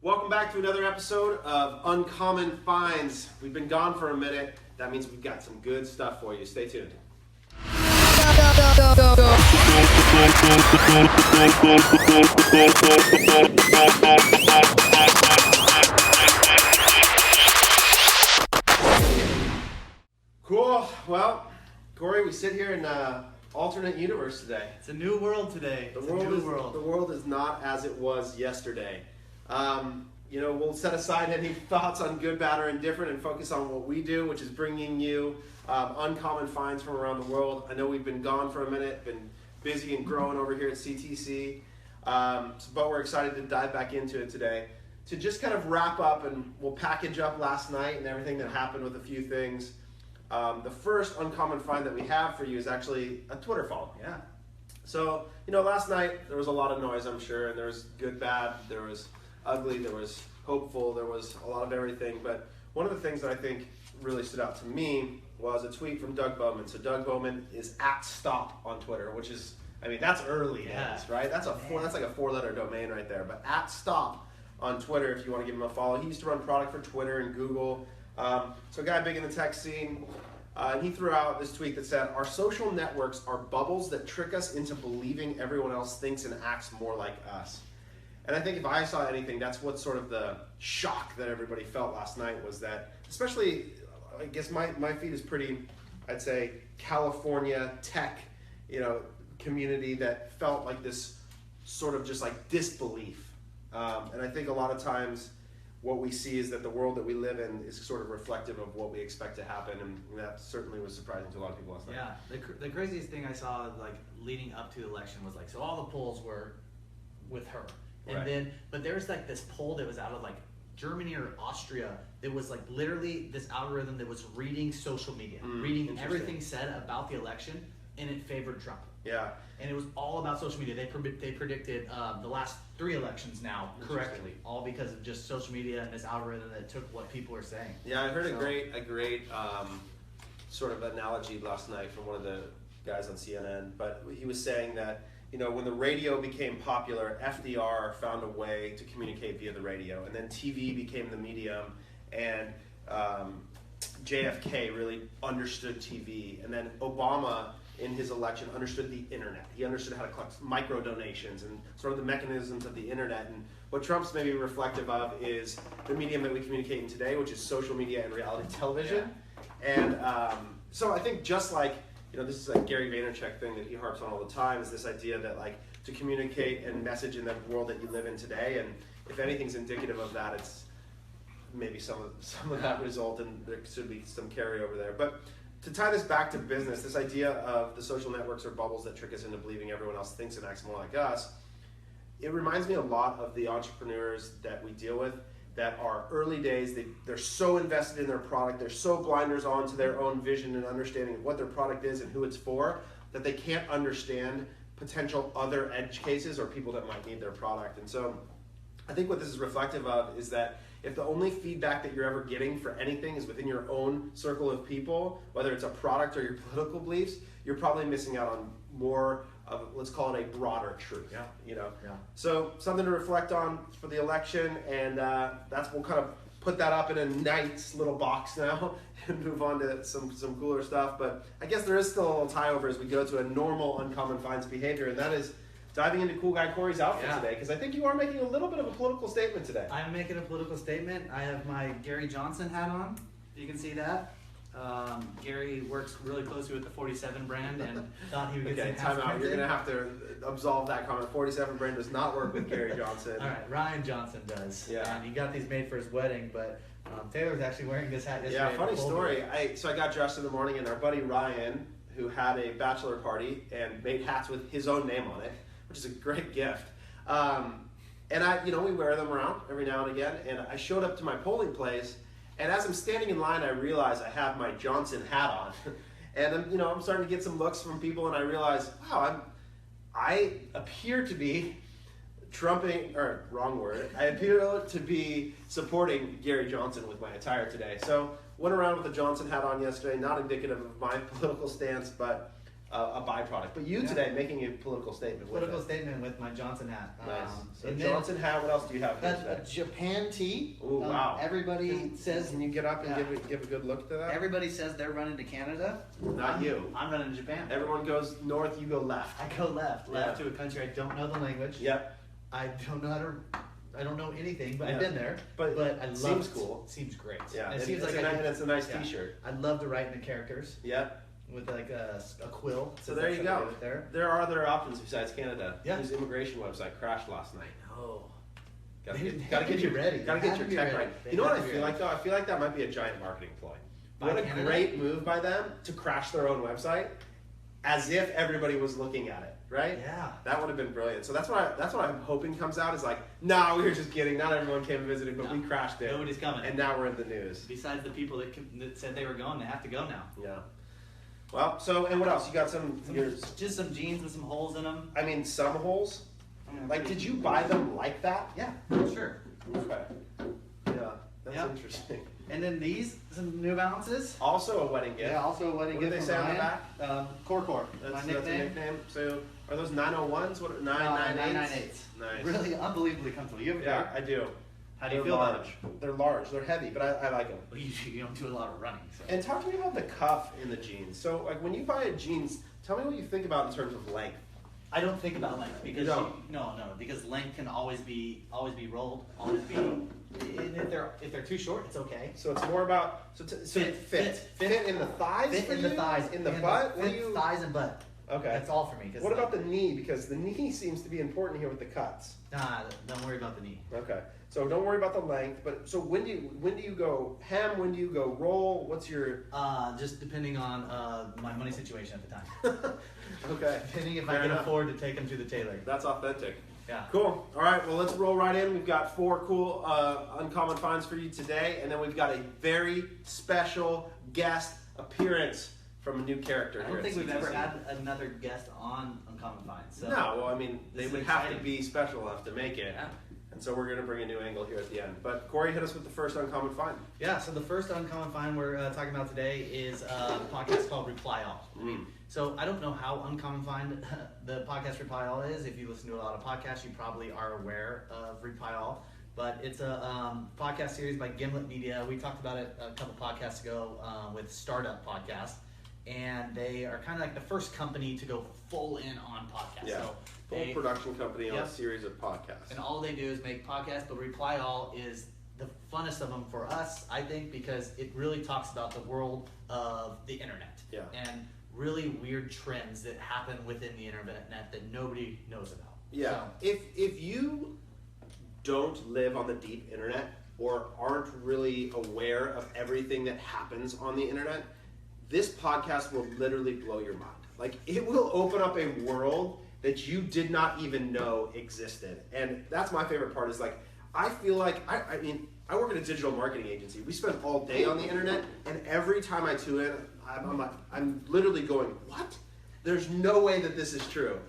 Welcome back to another episode of Uncommon Finds. We've been gone for a minute. That means we've got some good stuff for you. Stay tuned. Cool. Well, Corey, we sit here in alternate universe today. It's a new world today. The world is not as it was yesterday. We'll set aside any thoughts on good, bad, or indifferent and focus on what we do, which is bringing you uncommon finds from around the world. I know we've been gone for a minute, been busy and growing over here at CTC, but we're excited to dive back into it today. To just kind of wrap up, and we'll package up last night and everything that happened with a few things. The first uncommon find that we have for you is actually a Twitter follow. Yeah. So, last night there was a lot of noise, I'm sure, and there was good, bad, there was ugly, there was hopeful, there was a lot of everything. But one of the things that I think really stood out to me was a tweet from Doug Bowman. So Doug Bowman is @stop on Twitter, which is, that's early days, right? That's like a 4-letter domain right there. But @stop on Twitter if you want to give him a follow. He used to run product for Twitter and Google. So a guy big in the tech scene. And he threw out this tweet that said, "Our social networks are bubbles that trick us into believing everyone else thinks and acts more like us." And I think if I saw anything, that's what sort of the shock that everybody felt last night was that, especially, I guess my feed is pretty, I'd say, California tech, community that felt like this sort of just like disbelief. And I think a lot of times what we see is that the world that we live in is sort of reflective of what we expect to happen, and that certainly was surprising to a lot of people last night. Yeah, the craziest thing I saw like leading up to the election was like, so all the polls were with her. And right. then, but there was like this poll that was out of like Germany or Austria that was like literally this algorithm that was reading social media, reading everything said about the election, and it favored Trump. Yeah. And it was all about social media. They predicted the last 3 elections now correctly, all because of just social media and this algorithm that took what people are saying. Yeah, I heard a great sort of analogy last night from one of the guys on CNN, but he was saying that when the radio became popular, FDR found a way to communicate via the radio, and then TV became the medium, and JFK really understood TV, and then Obama in his election understood the internet. He understood how to collect micro donations and sort of the mechanisms of the internet. And what Trump's maybe reflective of is the medium that we communicate in today, which is social media and reality television. Yeah. And so I think just like, this is a Gary Vaynerchuk thing that he harps on all the time, is this idea that like to communicate and message in the world that you live in today. And if anything's indicative of that, it's maybe some of that result, and there should be some carryover there. But to tie this back to business, this idea of the social networks are bubbles that trick us into believing everyone else thinks and acts more like us, it reminds me a lot of the entrepreneurs that we deal with that are early days. They're so invested in their product, they're so blinders on to their own vision and understanding of what their product is and who it's for, that they can't understand potential other edge cases or people that might need their product. And so I think what this is reflective of is that if the only feedback that you're ever getting for anything is within your own circle of people, whether it's a product or your political beliefs, you're probably missing out on more of, let's call it a broader truth. Yeah. So something to reflect on for the election, and we'll kind of put that up in a nice little box now and move on to some cooler stuff. But I guess there is still a little tie over as we go to a normal uncommon finds behavior, and that is diving into Cool Guy Corey's outfit today, because I think you are making a little bit of a political statement today. I'm making a political statement. I have my Gary Johnson hat on. You can see that. Gary works really closely with the 47 brand and thought he would get some time out. You're going to have to absolve that comment. 47 brand does not work with Gary Johnson. All right, Ryan Johnson does. Yeah. And he got these made for his wedding, but Taylor was actually wearing this hat yesterday. Yeah, funny story. So I got dressed in the morning, and our buddy Ryan, who had a bachelor party and made hats with his own name on it, which is a great gift. And we wear them around every now and again. And I showed up to my polling place, and as I'm standing in line, I realize I have my Johnson hat on. And I'm starting to get some looks from people, and I realize, wow, I appear to be I appear to be supporting Gary Johnson with my attire today. So went around with a Johnson hat on yesterday, not indicative of my political stance, but a byproduct. But you today making a political statement. Political statement with my Johnson hat. Nice. So and Johnson hat. What else do you have here today? A Japan tee. Oh wow! Everybody says. Can you get up and give a good look to that? Everybody says they're running to Canada. Not you. I'm running to Japan. Everyone goes north. You go left. I go left to a country I don't know the language. Yep. I don't know how to. I don't know anything, but I've been there. But I love seems cool. Seems great. Yeah. It seems like it's a nice T-shirt. I'd love to write in the characters. Yep. With like a quill. So there you go. There are other options besides Canada. Yeah. His immigration website crashed last night. Oh. Gotta get you ready. Gotta get your tech right. You know what I feel like though? I feel like that might be a giant marketing ploy. What a great move by them to crash their own website, as if everybody was looking at it, right? Yeah. That would have been brilliant. So that's what I'm hoping comes out is like, nah, we were just kidding. Not everyone came visiting, but we crashed it. Nobody's coming. And now we're in the news. Besides the people that said they were going, they have to go now. Yeah. Well, and what else? You got just some jeans with some holes in them. I mean, some holes. Like, did you buy them like that? Yeah, sure. Okay. Yeah, that's interesting. And then some New Balances. Also a wedding gift. Yeah, also a wedding gift. What do they say on the back? Core. That's a nickname. So, are those 901s? What 998s? Nice. Really unbelievably comfortable. You have a pair? I do. How do you feel about them? They're large. They're heavy, but I like them. Well, you don't do a lot of running. So. And talk to me about the cuff in the jeans. So, like, when you buy a jeans, tell me what you think about in terms of length. I don't think about length because because length can always be rolled, always be. And if they're too short, it's okay. So it's more about fit in the thighs. Fit in the thighs. In the butt. Thighs and butt. Okay. That's all for me. What about the knee? Because the knee seems to be important here with the cuts. Nah, don't worry about the knee. Okay. So don't worry about the length. But so when do you go hem? When do you go roll? What's your? Just depending on my money situation at the time. Okay. Depending if I can afford to take them to the tailor. That's authentic. Yeah. Cool. All right. Well, let's roll right in. We've got 4 cool uncommon finds for you today, and then we've got a very special guest appearance from a new character. I don't think we've ever had another guest on Uncommon Finds. So no. Well, I mean, they would have to be special enough to make it. Yeah. And so we're going to bring a new angle here at the end. But Corey, hit us with the first uncommon find. Yeah, so the first uncommon find we're talking about today is a podcast called Reply All. So I don't know how uncommon find the podcast Reply All is. If you listen to a lot of podcasts, you probably are aware of Reply All. But it's a podcast series by Gimlet Media. We talked about it a couple podcasts ago with Startup Podcast. And they are kind of like the first company to go full in on podcasts. Yeah. So full production company on a series of podcasts. And all they do is make podcasts, but Reply All is the funnest of them for us, I think, because it really talks about the world of the internet. Yeah. And really weird trends that happen within the internet that nobody knows about. Yeah. So, if you don't live on the deep internet or aren't really aware of everything that happens on the internet, this podcast will literally blow your mind. Like, it will open up a world that you did not even know existed. And that's my favorite part is, like, I feel like, I mean, I work at a digital marketing agency. We spend all day on the internet, and every time I tune in, I'm literally going, what? There's no way that this is true.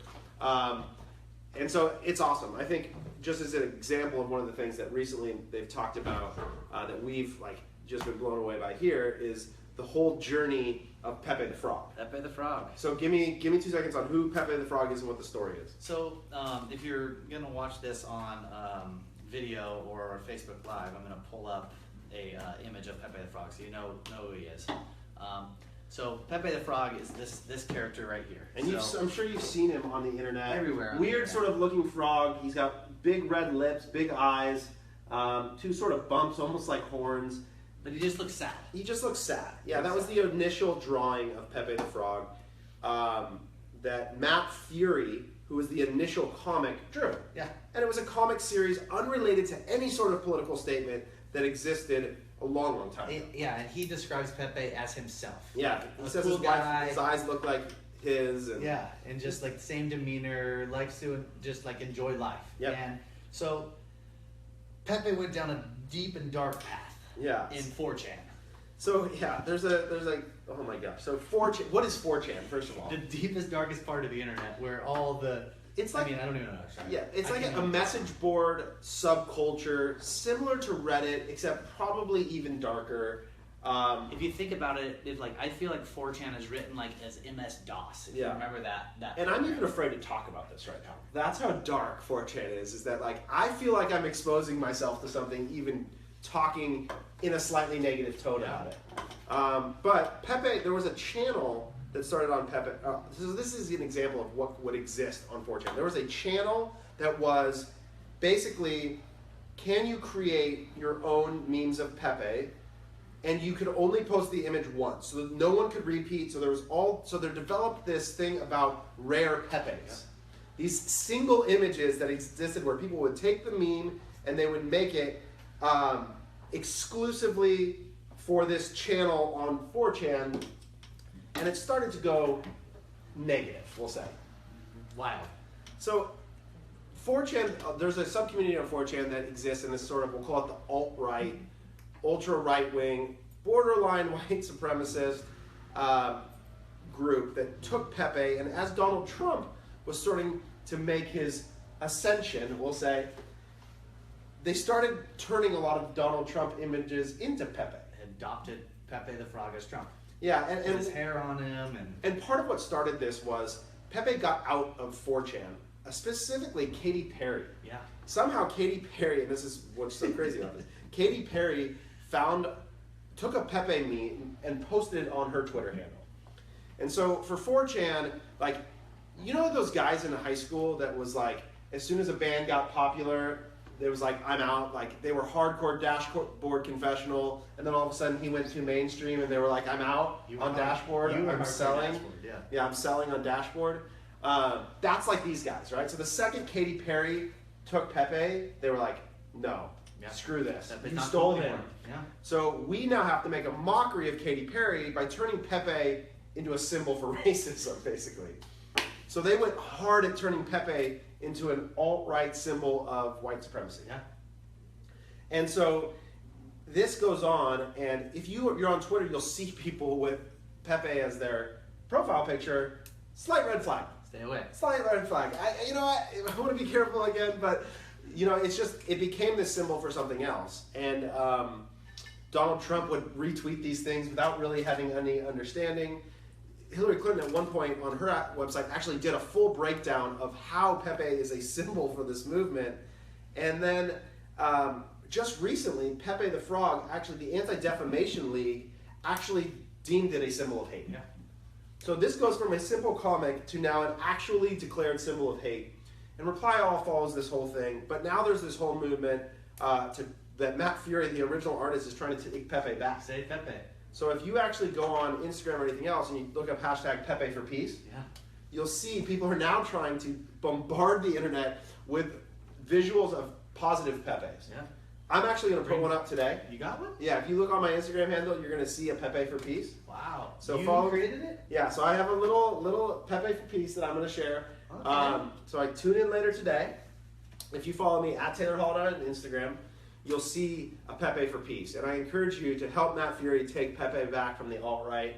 And so it's awesome. I think just as an example of one of the things that recently they've talked about that we've just been blown away by here is the whole journey of Pepe the Frog. Pepe the Frog. So give me 2 seconds on who Pepe the Frog is and what the story is. So if you're gonna watch this on video or Facebook Live, I'm gonna pull up a image of Pepe the Frog so you know who he is. So Pepe the Frog is this character right here. And I'm sure you've seen him on the internet. Everywhere. Weird sort of looking frog. He's got big red lips, big eyes, 2 sort of bumps, almost like horns. But he just looks sad. He just looks sad. Yeah, that was the initial drawing of Pepe the Frog that Matt Fury, who was the initial comic, drew. Yeah. And it was a comic series unrelated to any sort of political statement that existed a long, long time ago. Yeah, and he describes Pepe as himself. Yeah, he says cool his eyes look like his. And yeah, and just like the same demeanor, likes to just like enjoy life. Yep. And so Pepe went down a deep and dark path. Yeah. In 4chan. So yeah, there's oh my gosh. So 4chan, what is 4chan first of all? The deepest, darkest part of the internet where all the it's like, I mean, I don't even know. Actually. Yeah, it's like a message board subculture similar to Reddit, except probably even darker. If you think about it, I feel like 4chan is written like as MS-DOS. If you remember that. And I'm even afraid to talk about this right now. That's how dark 4chan is that like I feel like I'm exposing myself to something, even talking in a slightly negative tone about it. But Pepe, there was a channel that started on Pepe. So this is an example of what would exist on 4chan. There was a channel that was basically, can you create your own memes of Pepe? And you could only post the image once, so that no one could repeat. So they developed this thing about rare Pepes. These single images that existed where people would take the meme and they would make it exclusively for this channel on 4chan, and it started to go negative, we'll say. Wow. So 4chan, there's a sub-community on 4chan that exists in this sort of, we'll call it the alt-right, ultra right-wing, borderline white supremacist group that took Pepe, and as Donald Trump was starting to make his ascension, we'll say, they started turning a lot of Donald Trump images into Pepe. Adopted Pepe the Frog as Trump. Yeah, and his hair on him. And part of what started this was Pepe got out of 4chan, specifically Katy Perry. Yeah. Somehow Katy Perry, and this is what's so crazy about this, Katy Perry took a Pepe meme and posted it on her Twitter handle. And so for 4chan, like, you know those guys in high school that was like, as soon as a band got popular, it was like, I'm out. Like, they were hardcore Dashboard Confessional, and then all of a sudden he went to mainstream and they were like, I'm out on Dashboard. I'm selling. Yeah, I'm selling on Dashboard. That's like these guys, right? So the second Katy Perry took Pepe, they were like, no. Yeah. Screw this. You stole him. Yeah. So we now have to make a mockery of Katy Perry by turning Pepe into a symbol for racism, basically. So they went hard at turning Pepe into an alt-right symbol of white supremacy. Yeah. And so this goes on, and if you're on Twitter, you'll see people with Pepe as their profile picture. Slight red flag. Stay away. Slight red flag. I want to be careful again, but it's just, it became this symbol for something else. And Donald Trump would retweet these things without really having any understanding. Hillary Clinton at one point on her website actually did a full breakdown of how Pepe is a symbol for this movement. And then just recently, Pepe the Frog, actually the Anti-Defamation League, actually deemed it a symbol of hate. Yeah. So this goes from a simple comic to now an actually declared symbol of hate. And Reply All follows this whole thing, but now there's this whole movement that Matt Fury, the original artist, is trying to take Pepe back. Say Pepe. So if you actually go on Instagram or anything else and you look up hashtag Pepe for Peace, you'll see people are now trying to bombard the internet with visuals of positive Pepes. Yeah. I'm actually going to put one up today. You got one? Yeah, if you look on my Instagram handle, you're going to see a Pepe for Peace. Wow. So you created it? Yeah, so I have a little Pepe for Peace that I'm going to share. Okay. So I tune in later today. If you follow me at Taylor Holiday on Instagram, you'll see a Pepe for Peace. And I encourage you to help Matt Fury take Pepe back from the alt-right.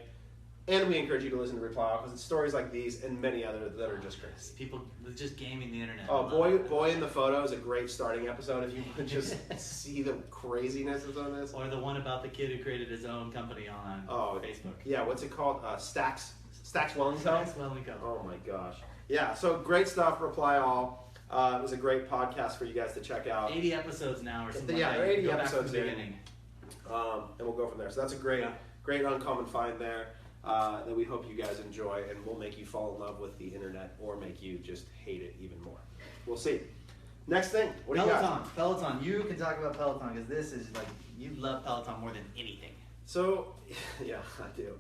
And we encourage you to listen to Reply All, because it's stories like these and many others that are just crazy. People just gaming the internet. Oh, Boy in the Photo is a great starting episode if you want to just see the craziness that's on this. Or the one about the kid who created his own company on Facebook. Yeah, what's it called? Stacks Wellington? Stacks Wellington. Oh my gosh. Yeah, so great stuff, Reply All. It was a great podcast for you guys to check out. 80 episodes now or something. Yeah, like there are 80 Go episodes back to the beginning. And we'll go from there. So that's a great uncommon find there that we hope you guys enjoy, and will make you fall in love with the internet or make you just hate it even more. We'll see. Next thing, what do you got? Peloton. You can talk about Peloton because this is like, you love Peloton more than anything. So, yeah, I do.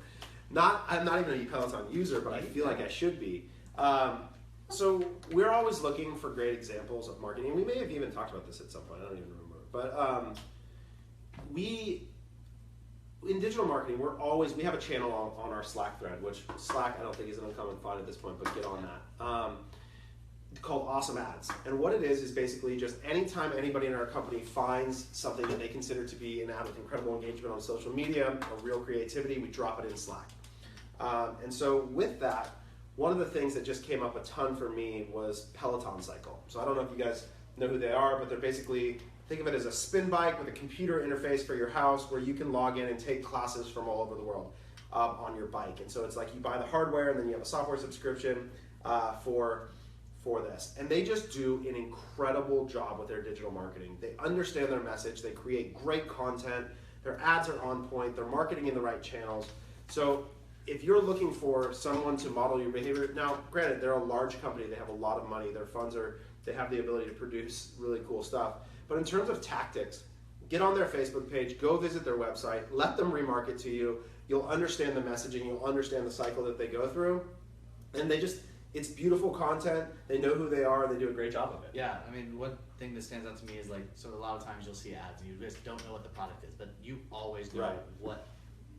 I'm not even a Peloton user, but I feel like I should be. So we're always looking for great examples of marketing. We may have even talked about this at some point. I don't even remember. But in digital marketing, we have a channel on our Slack thread, which Slack I don't think is an uncommon find at this point, but get on that. Called Awesome Ads. And what it is basically just anytime anybody in our company finds something that they consider to be an ad with incredible engagement on social media or real creativity, we drop it in Slack. And so with that, one of the things that just came up a ton for me was Peloton Cycle. So I don't know if you guys know who they are, but they're basically think of it as a spin bike with a computer interface for your house where you can log in and take classes from all over the world on your bike. And so it's like you buy the hardware and then you have a software subscription for this. And they just do an incredible job with their digital marketing. They understand their message, they create great content, their ads are on point, they're marketing in the right channels. So if you're looking for someone to model your behavior, now granted, they're a large company, they have a lot of money, their funds they have the ability to produce really cool stuff. But in terms of tactics, get on their Facebook page, go visit their website, let them remarket to you, you'll understand the messaging, you'll understand the cycle that they go through, and it's beautiful content, they know who they are, and they do a great job of it. Yeah, I mean, one thing that stands out to me is like, so a lot of times you'll see ads and you just don't know what the product is, but you always know what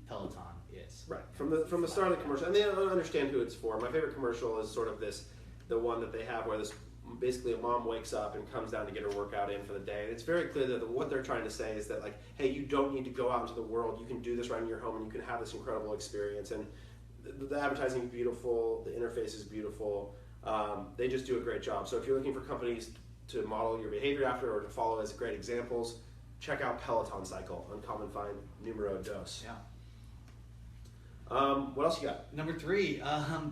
Peloton is. Right, from the start of the commercial, and they don't understand who it's for. My favorite commercial is sort of the one that they have where basically a mom wakes up and comes down to get her workout in for the day. And it's very clear that what they're trying to say is that, like, hey, you don't need to go out into the world. You can do this right in your home and you can have this incredible experience. And the advertising is beautiful. The interface is beautiful. They just do a great job. So if you're looking for companies to model your behavior after or to follow as great examples, check out Peloton Cycle, Uncommon Find numero dos. Yeah. What else you got? Number 3,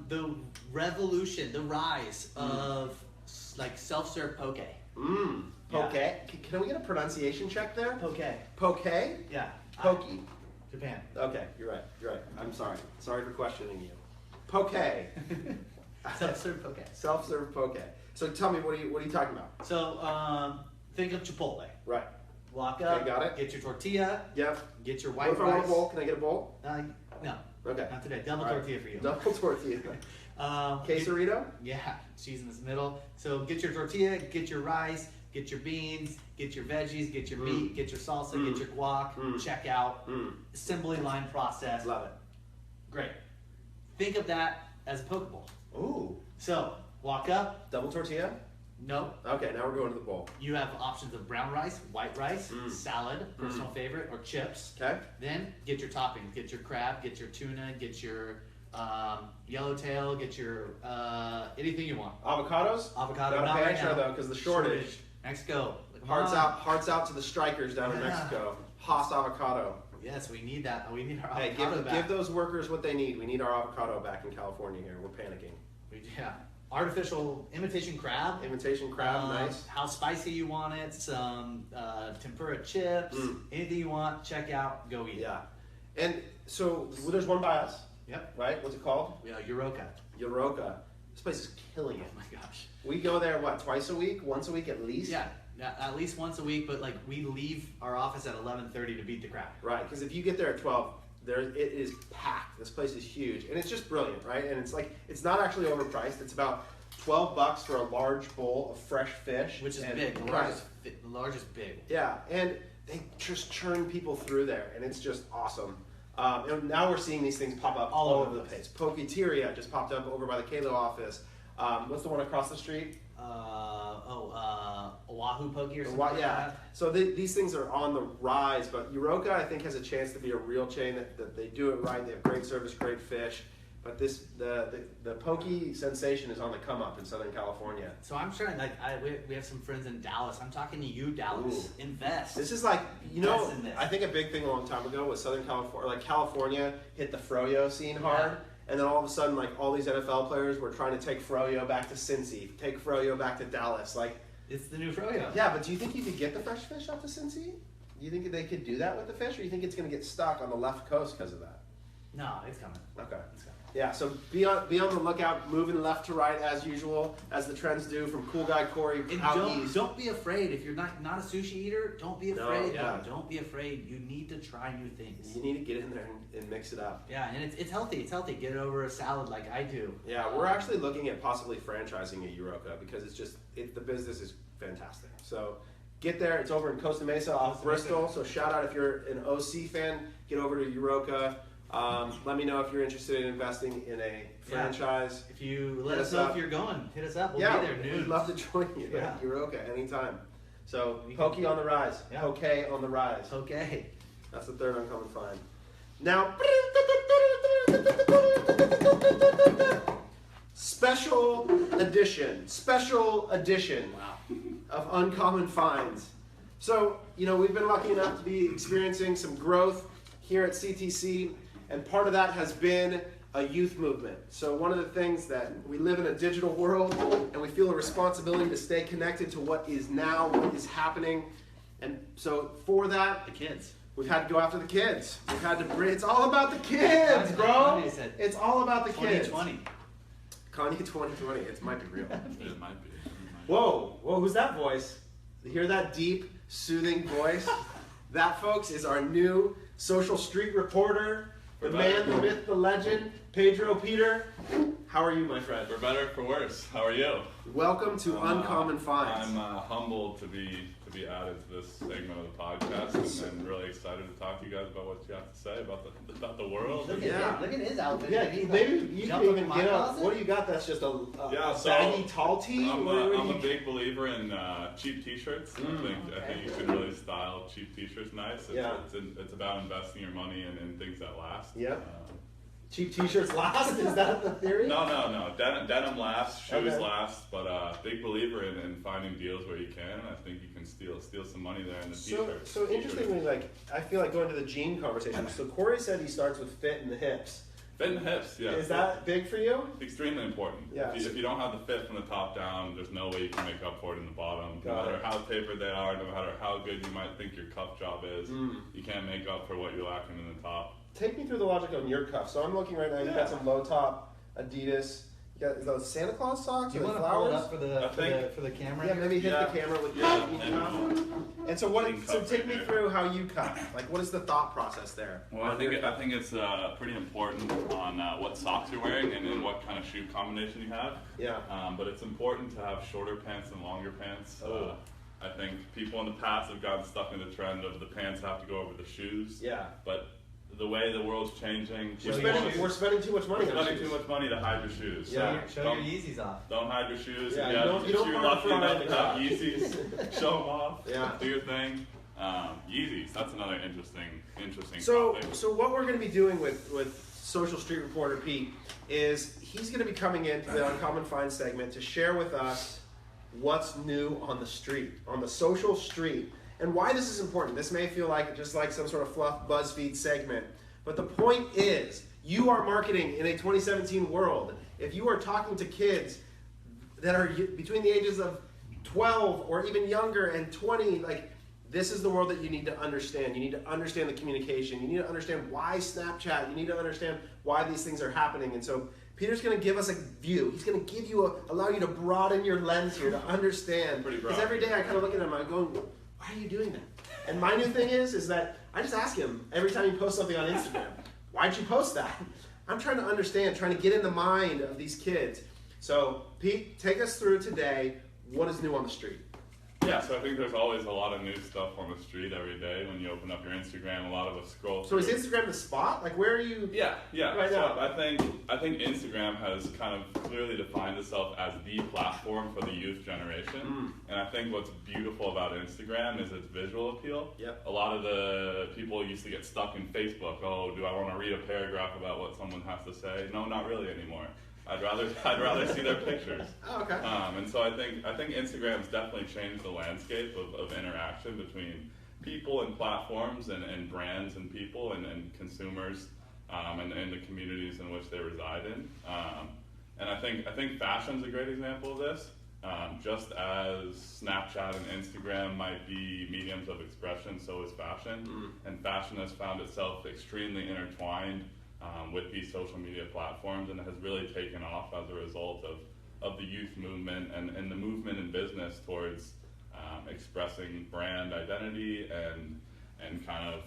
the revolution, the rise of like self-serve poke. Poke. Yeah. Can we get a pronunciation check there? Poke. Poke? Yeah. Pokey. Japan. Okay, you're right. I'm sorry. Sorry for questioning you. Poke. Self-serve poke. Self-serve poke. So tell me, what are you talking about? So think of Chipotle. Right. Walk up. Okay, got it. Get your tortilla. Yep. Get your white rice. What if I want a bowl? Can I get a bowl? No. Okay. Not today. Double tortilla for you. Double tortilla. Quesarito? Yeah, cheese in the middle. So get your tortilla, get your rice, get your beans, get your veggies, get your meat, get your salsa, get your guac, check out, assembly line process. Love it. Great. Think of that as a poke bowl. Ooh. So walk up. Double tortilla? No. Okay, now we're going to the bowl. You have options of brown rice, white rice, salad, personal favorite, or chips. Okay. Then get your toppings. Get your crab, get your tuna, get your yellowtail, get your anything you want. Avocados? Avocado. Gotta Not pay right extra now. though, because the shortage. Mexico. Hearts out to the strikers down in Mexico. Haas avocado. Yes, we need that. We need our Hey, avocado back. give those workers what they need. We need our avocado back in California here. We're panicking. Yeah. Artificial imitation crab. Imitation crab, nice. How spicy you want it. Some tempura chips. Anything you want, check out, go eat. Yeah. And so there's one by us. Yep. Right? What's it called? Yeah, Euroka. Euroka. This place is killing it. Oh my gosh. We go there, what, twice a week? Once a week at least? Yeah, at least once a week, but like we leave our office at 11:30 to beat the crowd. Right, because if you get there at 12, it is packed. This place is huge. And it's just brilliant, right? And it's like, it's not actually overpriced. It's about $12 for a large bowl of fresh fish. Which is big. The largest big. Yeah, and they just churn people through there, and it's just awesome. And now we're seeing these things pop up all over the place. Poketeria just popped up over by the Kalo office. What's the one across the street? Oahu Poke or something like that. So these things are on the rise, but Euroka, I think, has a chance to be a real chain that they do it right. They have great service, great fish. But the Poke sensation is on the come up in Southern California. So I'm trying, we have some friends in Dallas. I'm talking to you, Dallas. Ooh. Invest. This is like, I think a big thing a long time ago was Southern California, like California hit the froyo scene hard. Yeah. And then all of a sudden, like, all these NFL players were trying to take froyo back to Cincy, take froyo back to Dallas. Like, it's the new froyo. Yeah, but do you think you could get the fresh fish out to Cincy? Do you think they could do that with the fish, or do you think it's going to get stuck on the left coast because of that? No, it's coming. Okay. It's coming. Yeah, so be on the lookout, moving left to right as usual, as the trends do, from Cool Guy Corey out east. Don't be afraid. If you're not a sushi eater, don't be afraid. Yeah. Don't be afraid. You need to try new things. You need to get in there and mix it up. Yeah, and it's healthy. It's healthy. Get it over a salad like I do. Yeah, we're actually looking at possibly franchising a Euroka because the business is fantastic. So get there. It's over in Costa Mesa off Bristol. So shout out if you're an OC fan, get over to Euroka. Let me know if you're interested in investing in a franchise. If you let us know if you're going, hit us up. We'll be there noon. We'd love to join you at Euroka anytime. So Poke on the rise. Yeah. Poke on the rise. Okay. That's the third uncommon find. Now, special edition Wow. of uncommon finds. So, we've been lucky enough to be experiencing some growth here at CTC, and part of that has been a youth movement. So one of the things that we live in a digital world, and we feel a responsibility to stay connected to what is now, what is happening. And so for that, The kids. we've had to go after the kids. We've had to bring, it's all about the kids, bro. It's all about the kids. 2020. Kanye 2020, it might be real. It might be. Whoa, who's that voice? You hear that deep, soothing voice? That, folks, is our new social street reporter, the man, the myth, the legend, Pedro Peter. How are you, my friend? For better, for worse. How are you? Welcome to Uncommon Finds. I'm humbled to be added to this segment of the podcast, and really excited to talk to you guys about what you have to say about the world. Look Yeah. at his outfit. Yeah, He's maybe like, you jump can up even in my get up. closet? What do you got? That's just a so baggy tall tee? I'm What do a you- big believer in cheap t-shirts. I think you can really style cheap t-shirts nice. It's about investing your money in things that last. Yep. Cheap t-shirts last? Is that the theory? No. Denim lasts, shoes Okay. last, but big believer in finding deals where you can. I think you can steal some money there in the t-shirts. So interestingly, I feel like going to the jean conversation. So Corey said he starts with fit in the hips. Fit in the hips, yeah. Is that big for you? Extremely important. Yeah. If you don't have the fit from the top down, there's no way you can make up for it in the bottom. No Got matter it. how tapered they are, no matter how good you might think your cuff job is, you can't make up for what you're lacking in the top. Take me through the logic on your cuff. So I'm looking right now. You got some low top Adidas. You got those Santa Claus socks Do you with want to pull flowers? it up for the camera? Yeah, maybe hit Yeah. the camera with your Yeah. cuff. And so So cuff take right me there. through how you cuff. Like, what is the thought process there? Well, I think it's pretty important on what socks you're wearing and what kind of shoe combination you have. Yeah. But it's important to have shorter pants and longer pants. Oh. I think people in the past have gotten stuck in the trend of the pants have to go over the shoes. Yeah. But the way the world's changing, We're spending too much money on spending shoes. too much money to hide your shoes. Yeah. So Show your Yeezys off. don't hide your shoes. Yeah, If you don't you're want lucky to enough fry to have it. Yeezys, show them off. Yeah. Do your thing. Yeezys. That's another interesting So topic. what we're going to be doing with Social Street Reporter Pete is he's going to be coming into the Uncommon Find segment to share with us what's new on the street, on the social street, and why this is important. This may feel like just like some sort of fluff BuzzFeed segment, but the point is you are marketing in a 2017 world. If you are talking to kids that are between the ages of 12 or even younger and 20, like, this is the world that you need to understand. You need to understand the communication. You need to understand why Snapchat. You need to understand why these things are happening. And so Peter's going to give us a view. He's going to give you allow you to broaden your lens here to understand. Pretty broad. Because every day I kind of look at him, I'm going, why are you doing that? And my new thing is that I just ask him every time he posts something on Instagram, why'd you post that? I'm trying to understand, trying to get in the mind of these kids. So Pete, take us through today. What is new on the street? Yeah, so I think there's always a lot of new stuff on the street every day. When you open up your Instagram, a lot of us scroll So through. is Instagram the spot? Like, where are you? Yeah. Right So now. I think Instagram has kind of clearly defined itself as the platform for the youth generation. And I think what's beautiful about Instagram is its visual appeal. Yep. A lot of the people used to get stuck in Facebook. Oh, do I want to read a paragraph about what someone has to say? No, not really anymore. I'd rather see their pictures. Oh, okay. And so I think Instagram's definitely changed the landscape of interaction between people and platforms and brands and people and consumers and the communities in which they reside in. And I think fashion's a great example of this. Just as Snapchat and Instagram might be mediums of expression, so is fashion. And fashion has found itself extremely intertwined with these social media platforms, and it has really taken off as a result of the youth movement and the movement in business towards expressing brand identity and kind of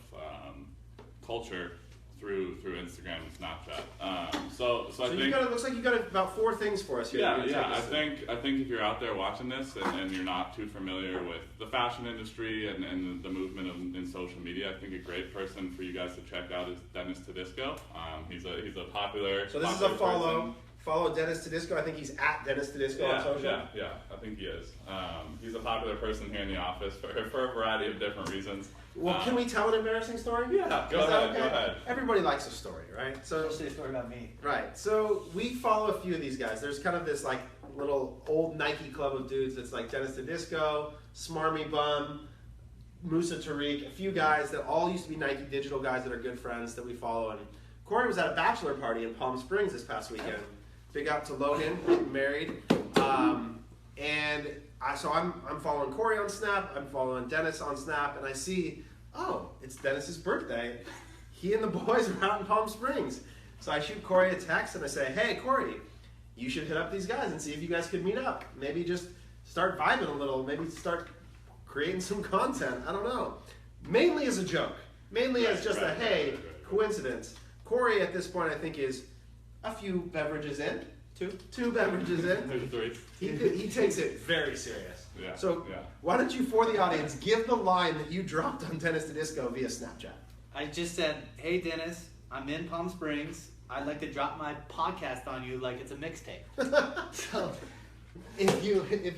culture through Instagram and Snapchat. So I think it looks like you got about 4 things for us here. yeah. I think if you're out there watching this and you're not too familiar with the fashion industry and the movement in social media, I think a great person for you guys to check out is Dennis Tedesco. He's a popular. So this is a follow. person. Follow Dennis Tedesco. I think he's at Dennis Tedesco on social. Yeah, I think he is. He's a popular person here in the office for a variety of different reasons. Well, can we tell an embarrassing story? Yeah, go Is that ahead. Go ahead. Everybody likes a story, right? So Especially a story about me. right. So we follow a few of these guys. There's kind of this like little old Nike club of dudes that's like Dennis Tedesco, Smarmy Bum, Musa Tariq, a few guys that all used to be Nike digital guys that are good friends that we follow. And Corey was at a bachelor party in Palm Springs this past weekend. Big out to Logan, getting married. So I'm following Corey on Snap, I'm following Dennis on Snap, and I see, oh, it's Dennis's birthday. He and the boys are out in Palm Springs. So I shoot Corey a text and I say, hey, Corey, you should hit up these guys and see if you guys could meet up. Maybe just start vibing a little, maybe start creating some content. I don't know. Mainly as a joke. Mainly as just a, hey, coincidence. Corey at this point I think is a few beverages in. Two beverages in. Three. He takes it very serious. Yeah. So why don't you, for the audience, give the line that you dropped on Dennis the Disco via Snapchat. I just said, hey Dennis, I'm in Palm Springs. I'd like to drop my podcast on you like it's a mixtape. So if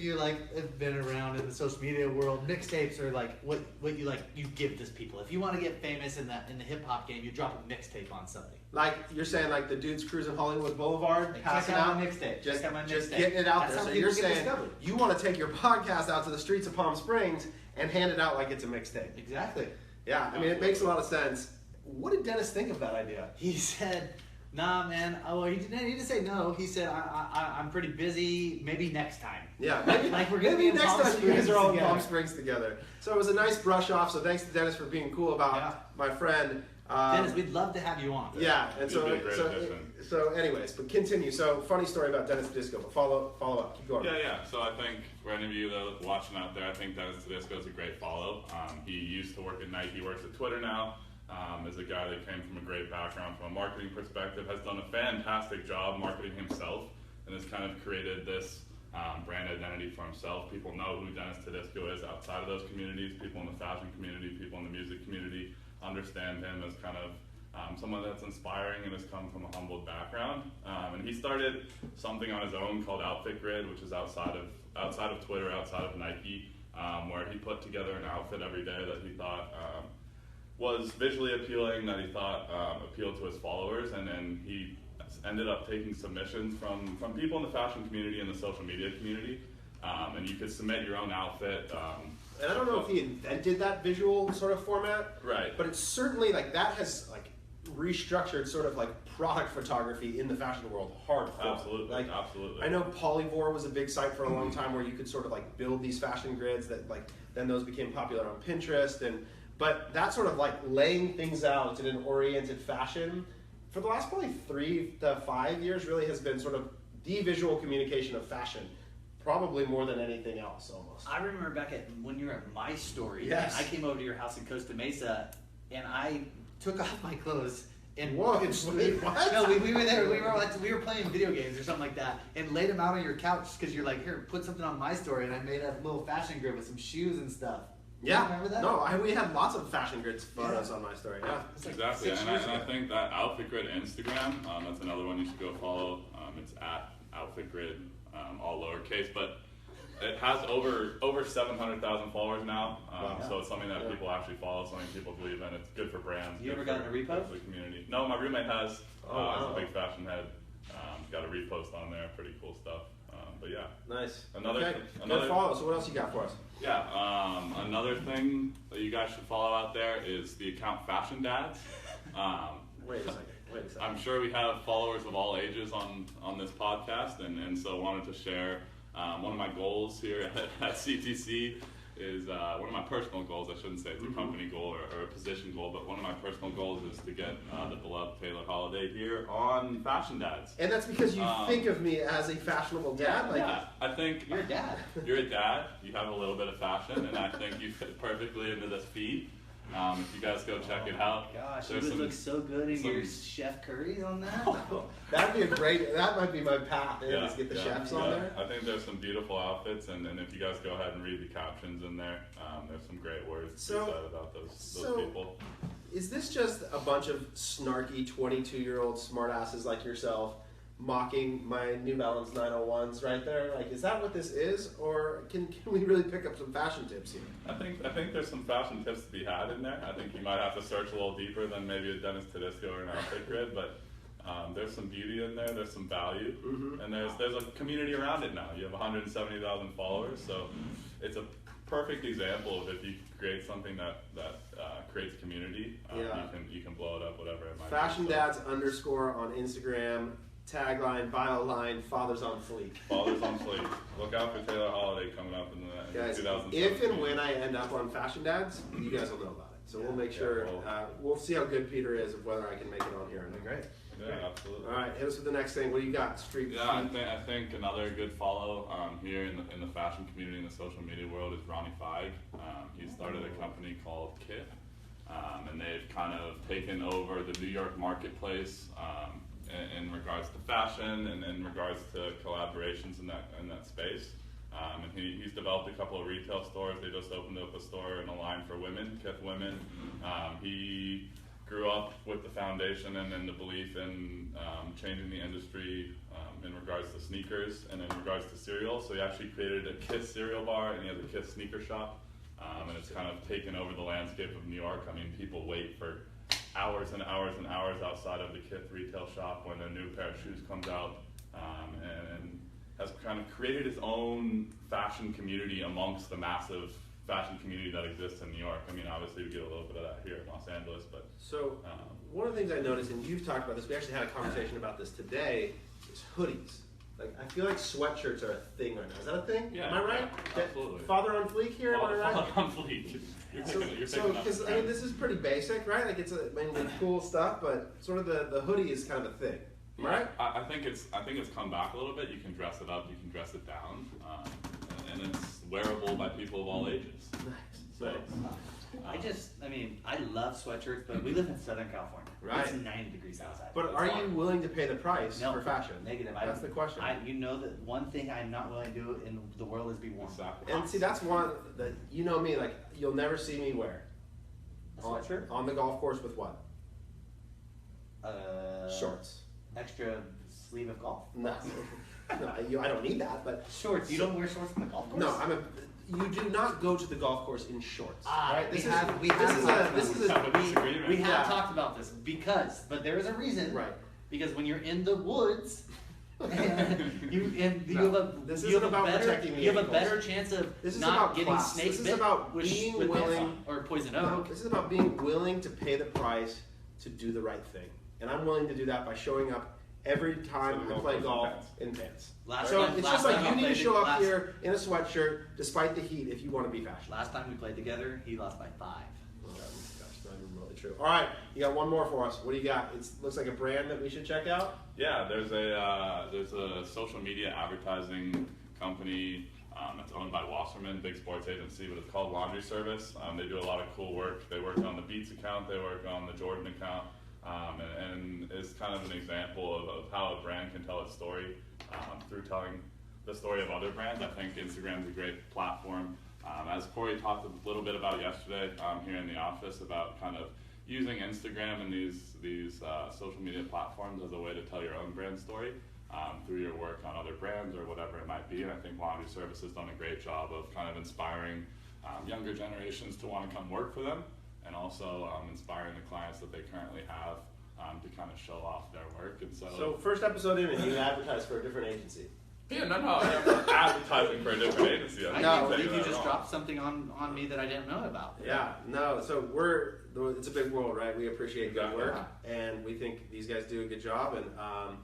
you like have been around in the social media world, mixtapes are like what you like you give to people. If you want to get famous in the hip hop game, you drop a mixtape on somebody. Like you're saying, like the dudes cruising Hollywood Boulevard, Like, passing check out out, my mixtape. just Check out my mixtape. getting it out That's there. how So people you're get saying discovered. you want to take your podcast out to the streets of Palm Springs and hand it out like it's a mixtape. Exactly. Yeah, I mean it makes a lot of sense. What did Dennis think of that idea? He said, "Nah, man. Oh, he didn't say no. He said, I'm pretty busy. Maybe next time." Yeah, maybe, Like, we're gonna maybe be in next Palm time you guys Springs are all in together. Palm Springs together. So it was a nice brush off. So thanks to Dennis for being cool about Yeah. my friend. Dennis, we'd love to have you on. Yeah, and It'd be a great addition. so anyways, but continue. So funny story about Dennis Disco, but follow up. Keep going. Yeah. So I think for any of you that are watching out there, I think Dennis Tedesco is a great follow. He used to work at Nike, he works at Twitter now. Is a guy that came from a great background from a marketing perspective, has done a fantastic job marketing himself, and has kind of created this brand identity for himself. People know who Dennis Tedesco is outside of those communities. People in the fashion community, people in the music community understand him as kind of someone that's inspiring and has come from a humbled background. And he started something on his own called Outfit Grid, which is outside of Twitter, outside of Nike, where he put together an outfit every day that he thought was visually appealing, that he thought appealed to his followers, and then he ended up taking submissions from people in the fashion community and the social media community, and you could submit your own outfit. And I don't know if he invented that visual sort of format, Right. but it's certainly like that has like restructured sort of like product photography in the fashion world hardcore. Absolutely, Like, absolutely. I know Polyvore was a big site for a long time where you could sort of like build these fashion grids that like then those became popular on Pinterest but that sort of like laying things out in an oriented fashion for the last probably 3 to 5 years really has been sort of the visual communication of fashion, probably more than anything else almost. I remember back at when you were at My Story. Yes. I came over to your house in Costa Mesa, and I Took off my clothes and Whoa, wait, what? No, we were there. We were playing video games or something like that, and laid them out on your couch because you're like, here, put something on my story, and I made a little fashion grid with some shoes and stuff. Yeah, You remember that? no, we had lots of fashion grids photos on my story. Yeah, It's like Exactly, 6 and years I ago. think that Outfit Grid Instagram, that's another one you should go follow. It's at Outfit Grid, all lowercase, but it has over 700,000 followers now. Wow. So it's something that Yeah. people actually follow, something people believe in. It's good for brands. You good ever gotten for- a repost? good for the community. No, my roommate has. Oh, wow. He's a big fashion head. Got a repost on there. Pretty cool stuff. But yeah. nice. Another- Okay, another- good follow. So what else you got for us? Yeah, another thing that you guys should follow out there is the account Fashion Dads. Wait a second. I'm sure we have followers of all ages on this podcast, and so wanted to share one of my goals here at CTC is one of my personal goals. I shouldn't say it's a company goal or a position goal, but one of my personal goals is to get the beloved Taylor Holiday here on Fashion Dads. And that's because you think of me as a fashionable dad. Like, Yeah, I think You're a dad. You're a dad. You have a little bit of fashion, and I think you fit perfectly into this feed. If you guys go check it out, Gosh, you there's would some- look so good in some- your Chef Curry's on that. that'd be that might be my path. Is get the chefs on there. I think there's some beautiful outfits, and if you guys go ahead and read the captions in there, there's some great words to be said about those people. Is this just a bunch of snarky 22-year-old smartasses like yourself mocking my New Balance 901s right there? Like, is that what this is, or can we really pick up some fashion tips here? I think there's some fashion tips to be had in there. I think you might have to search a little deeper than maybe a Dennis Tedesco or an Outfit Grid, but there's some beauty in there. There's some value, and there's a community around it now. You have 170,000 followers, so it's a perfect example of if you create something that creates community, you can blow it up, whatever it might Fashion be. Dads _ on Instagram. Tagline, bio line, Fathers on Fleek. Fathers on Fleek. Look out for Taylor Holiday coming up in Guys, 2017. if and when I end up on Fashion Dads, you guys will know about it. So we'll make sure, we'll see how good Peter is of whether I can make it on here or not. Great. Yeah, absolutely. All right, hit us with the next thing. What do you got? Street Yeah, feet? I think another good follow here in the fashion community, in the social media world, is Ronnie Feig. He started a company called Kit, and they've kind of taken over the New York marketplace in regards to fashion and in regards to collaborations in that space. And he's developed a couple of retail stores. They just opened up a store in a line for women, Kit Women. He grew up with the foundation and the belief in changing the industry in regards to sneakers and in regards to cereal. So he actually created a Kiss cereal bar, and he has a Kiss sneaker shop. And it's kind of taken over the landscape of New York. I mean, people wait for hours and hours and hours outside of the Kith retail shop when a new pair of shoes comes out, and has kind of created his own fashion community amongst the massive fashion community that exists in New York. I mean, obviously we get a little bit of that here in Los Angeles, but So one of the things I noticed, and you've talked about this, we actually had a conversation about this today, is hoodies. Like, I feel like sweatshirts are a thing right now. Is that a thing? Yeah, Am I right? yeah, absolutely. Father on Fleek here, am I right? on Fleek. You're So, picking up. because I mean, this is pretty basic, right? Like, it's mainly cool stuff, but sort of the hoodie is kind of a thing, right? I think it's come back a little bit. You can dress it up, you can dress it down, and it's wearable by people of all ages. Nice. I love sweatshirts, but we live in Southern California. Right. It's 90 degrees outside. But are you willing to pay the price No. for fashion? Negative. That's the question. You know that one thing I'm not willing to do in the world is be warm. Exactly. And see, that's one that, you know me, like, you'll never see me wear. A sweatshirt? On the golf course with what? Shorts. Extra sleeve of golf. No. No, I don't need that, but Shorts. You don't wear shorts on the golf course? no, you do not go to the golf course in shorts. Right? This We is have disagreement. talked about this but there is a reason. Right. Because when you're in the woods, you No, have a this you isn't have a about better protecting the you have a ankles. better chance of This is not about getting class. snake This is bit about with, being with willing- pants on, or poison No, oak. this is about being willing to pay the price to do the right thing. And I'm willing to do that by showing up every time So I the play golf golf course in pants. Last So time- it's last just like time you I need to played show up last- here in a sweatshirt despite the heat if you want to be fashionable. Last time we played together, he lost by 5. Oh, gosh, not even remotely true. All right, you got one more for us. What do you got? It looks like a brand that we should check out. Yeah, there's a social media advertising company that's owned by Wasserman, big sports agency, but it's called Laundry Service. They do a lot of cool work. They work on the Beats account, they work on the Jordan account, and it's kind of an example of how a brand can tell its story through telling the story of other brands. I think Instagram's a great platform. As Corey talked a little bit about yesterday here in the office about kind of using Instagram and these social media platforms as a way to tell your own brand story through your work on other brands or whatever it might be. And I think Laundry Service has done a great job of kind of inspiring younger generations to want to come work for them, and also inspiring the clients that they currently have to kind of show off their work. And So first episode in and you advertise for a different agency. yeah, no, I'm not advertising for a different agency. I No, can't think believe you that just at all. dropped something on me that I didn't know about. Yeah, no, so it's a big world, right? We appreciate good work, and we think these guys do a good job, and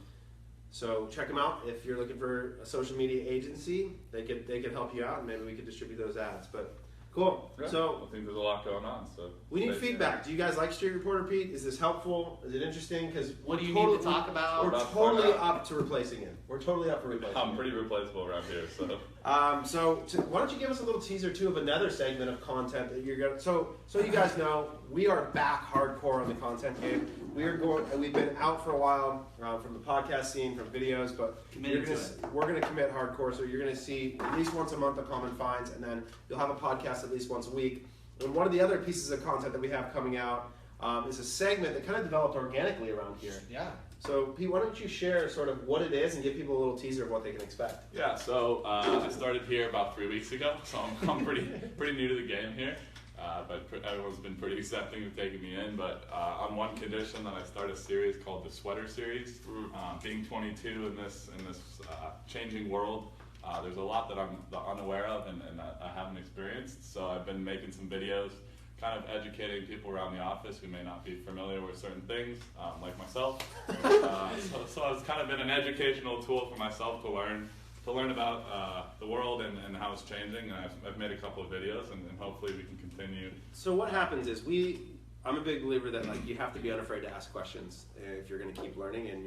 so check them out. If you're looking for a social media agency, they could help you out, and maybe we could distribute those ads, but cool. Yeah, So I think there's a lot going on. So we need stay tuned. feedback. Do you guys like Street Reporter, Pete? Is this helpful? Is it interesting? Because What do you need to talk about? We're About totally Fortnite. up to replacing him. We're totally up for replacing I'm him. pretty replaceable around here, so. Why don't you give us a little teaser too of another segment of content that you're gonna. So you guys know we are back hardcore on the content game. We've been out for a while from the podcast scene, from videos, but we're gonna commit hardcore. So you're gonna see at least once a month the Common Finds, and then you'll have a podcast at least once a week. And one of the other pieces of content that we have coming out is a segment that kind of developed organically around here. Yeah. So Pete, why don't you share sort of what it is and give people a little teaser of what they can expect? Yeah, so I started here about 3 weeks ago, so I'm pretty new to the game here, but everyone's been pretty accepting of taking me in. But on one condition that I start a series called the Sweater Series. Being 22 in this changing world, There's a lot that I'm unaware of and I haven't experienced, so I've been making some videos kind of educating people around the office who may not be familiar with certain things, like myself. So it's kind of been an educational tool for myself to learn about the world and how it's changing. And I've made a couple of videos, and hopefully we can continue. So what happens is I'm a big believer that like you have to be unafraid to ask questions if you're going to keep learning, and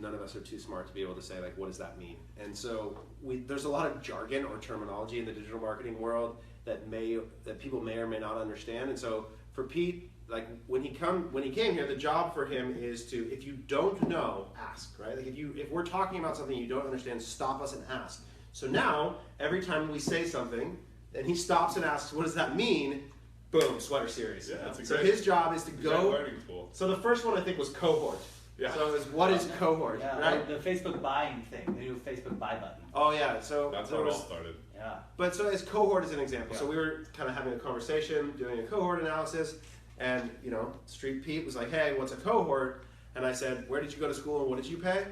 none of us are too smart to be able to say like, what does that mean? And so there's a lot of jargon or terminology in the digital marketing world that people may or may not understand. And so for Pete, like when he came here, the job for him is to, if you don't know, ask, right? Like if we're talking about something you don't understand, stop us and ask. So now every time we say something and he stops and asks, what does that mean? Boom, sweater series. Yeah, that's a so great, his job is to go. learning tool. So the first one I think was cohort. Yeah. So what is cohort? Yeah, right? the Facebook buying thing, the new Facebook buy button. Oh yeah. So That's how it all started. Yeah. But so as cohort is an example. Yeah. So we were kind of having a conversation, doing a cohort analysis, and Street Pete was like, "Hey, what's a cohort?" And I said, "Where did you go to school and what did you pay?"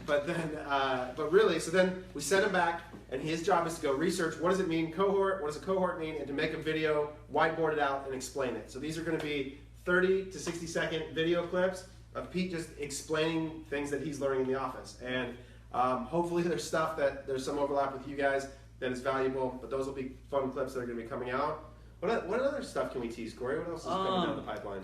But really, so then we sent him back, and his job is to go research what does it mean cohort, what does a cohort mean, and to make a video, whiteboard it out, and explain it. So these are going to be 30 to 60-second video clips of Pete just explaining things that he's learning in the office. And hopefully there's some overlap with you guys that is valuable, but those will be fun clips that are going to be coming out. What other stuff can we tease, Corey? What else is coming down the pipeline?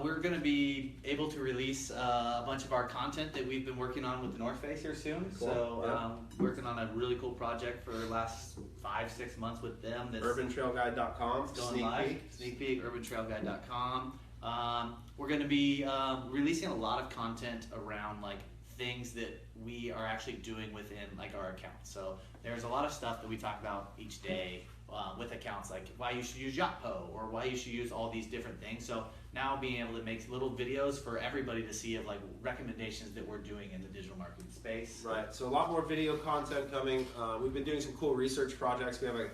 We're going to be able to release a bunch of our content that we've been working on with the North Face here soon. Cool. So working on a really cool project for the last 5-6 months with them. That's UrbanTrailGuide.com. going live. Sneak peek, UrbanTrailGuide.com. We're going to be releasing a lot of content around like things that we are actually doing within like our accounts. So there's a lot of stuff that we talk about each day with accounts, like why you should use Yotpo or why you should use all these different things. So now being able to make little videos for everybody to see of like recommendations that we're doing in the digital marketing space. Right, so a lot more video content coming. We've been doing some cool research projects. We have a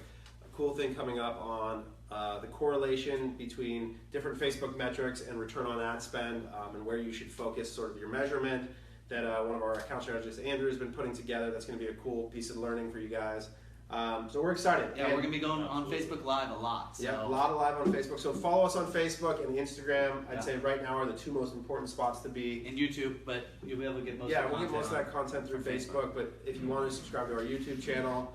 cool thing coming up on the correlation between different Facebook metrics and return on ad spend, and where you should focus sort of your measurement that one of our account strategists, Andrew, has been putting together. That's going to be a cool piece of learning for you guys. So we're excited. Yeah, we're going to be going on Facebook Live a lot. So. Yeah, a lot of live on Facebook. So follow us on Facebook and Instagram. I'd say right now are the two most important spots to be. And YouTube, but you'll be able to get most of the we'll content. get most of that content through Facebook, but if you want to subscribe to our YouTube channel,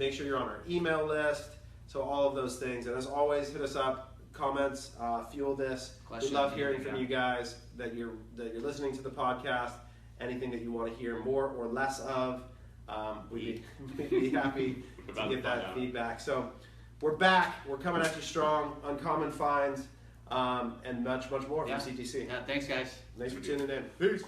make sure you're on our email list. So all of those things. And as always, hit us up, comments, fuel this. We love hearing from you guys that you're listening to the podcast. Anything that you want to hear more or less of. We'd be happy to get that feedback. So we're back. We're coming at you strong. Uncommon finds and much more from CTC. Yeah, thanks guys. Thanks for tuning in. Peace.